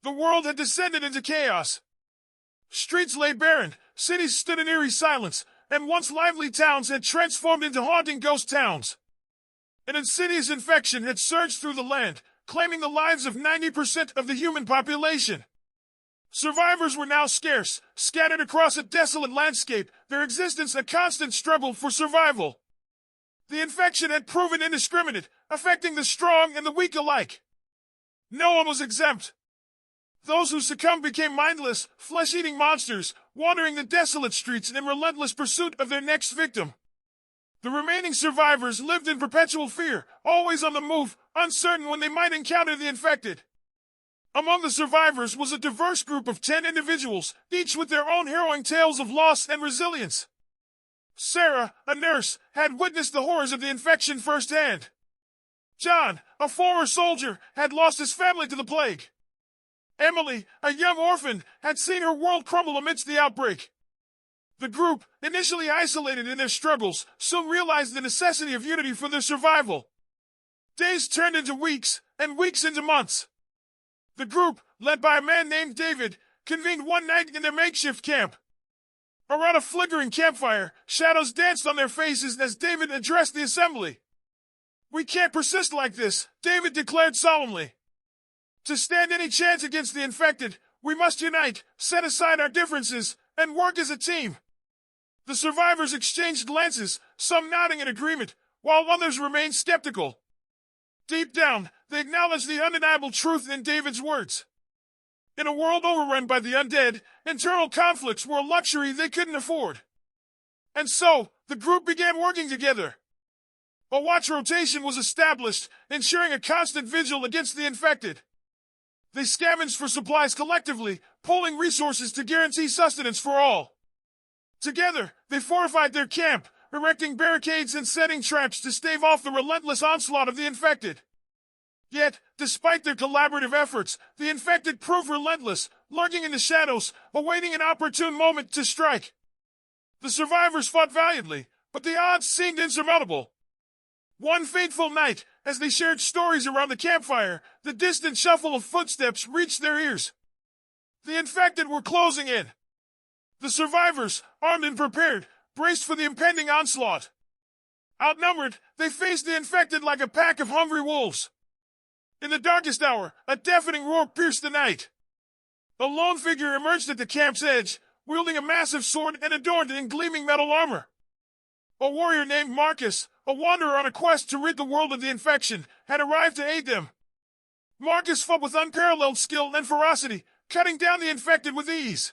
The world had descended into chaos. Streets lay barren, cities stood in eerie silence, and once lively towns had transformed into haunting ghost towns. An insidious infection had surged through the land, claiming the lives of 90% of the human population. Survivors were now scarce, scattered across a desolate landscape, their existence a constant struggle for survival. The infection had proven indiscriminate, affecting the strong and the weak alike. No one was exempt. Those who succumbed became mindless, flesh-eating monsters, wandering the desolate streets in relentless pursuit of their next victim. The remaining survivors lived in perpetual fear, always on the move, uncertain when they might encounter the infected. Among the survivors was a diverse group of 10 individuals, each with their own harrowing tales of loss and resilience. Sarah, a nurse, had witnessed the horrors of the infection firsthand. John, a former soldier, had lost his family to the plague. Emily, a young orphan, had seen her world crumble amidst the outbreak. The group, initially isolated in their struggles, soon realized the necessity of unity for their survival. Days turned into weeks, and weeks into months. The group, led by a man named David, convened one night in their makeshift camp. Around a flickering campfire, shadows danced on their faces as David addressed the assembly. "We can't persist like this," David declared solemnly. "To stand any chance against the infected, we must unite, set aside our differences, and work as a team." The survivors exchanged glances, some nodding in agreement, while others remained skeptical. Deep down, they acknowledged the undeniable truth in David's words. In a world overrun by the undead, internal conflicts were a luxury they couldn't afford. And so, the group began working together. A watch rotation was established, ensuring a constant vigil against the infected. They scavenged for supplies collectively, pooling resources to guarantee sustenance for all. Together, they fortified their camp, erecting barricades and setting traps to stave off the relentless onslaught of the infected. Yet, despite their collaborative efforts, the infected proved relentless, lurking in the shadows, awaiting an opportune moment to strike. The survivors fought valiantly, but the odds seemed insurmountable. One fateful night, as they shared stories around the campfire, the distant shuffle of footsteps reached their ears. The infected were closing in. The survivors, armed and prepared, braced for the impending onslaught. Outnumbered, they faced the infected like a pack of hungry wolves. In the darkest hour, a deafening roar pierced the night. A lone figure emerged at the camp's edge, wielding a massive sword and adorned in gleaming metal armor. A warrior named Marcus, a wanderer on a quest to rid the world of the infection, had arrived to aid them. Marcus fought with unparalleled skill and ferocity, cutting down the infected with ease.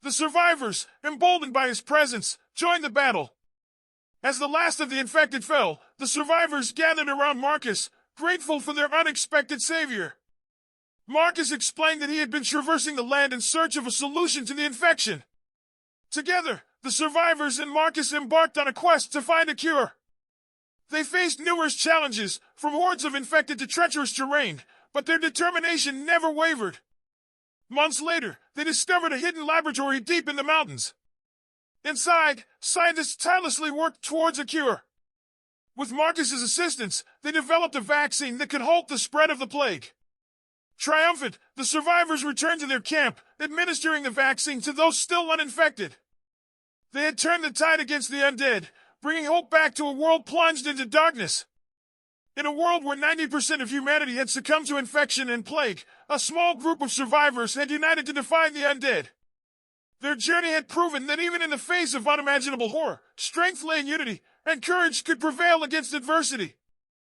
The survivors, emboldened by his presence, joined the battle. As the last of the infected fell, the survivors gathered around Marcus, grateful for their unexpected savior. Marcus explained that he had been traversing the land in search of a solution to the infection. Together, the survivors and Marcus embarked on a quest to find a cure. They faced numerous challenges, from hordes of infected to treacherous terrain, but their determination never wavered. Months later, they discovered a hidden laboratory deep in the mountains. Inside, scientists tirelessly worked towards a cure. With Marcus's assistance, they developed a vaccine that could halt the spread of the plague. Triumphant, the survivors returned to their camp, administering the vaccine to those still uninfected. They had turned the tide against the undead, bringing hope back to a world plunged into darkness. In a world where 90% of humanity had succumbed to infection and plague, a small group of survivors had united to defy the undead. Their journey had proven that even in the face of unimaginable horror, strength lay in unity, and courage could prevail against adversity.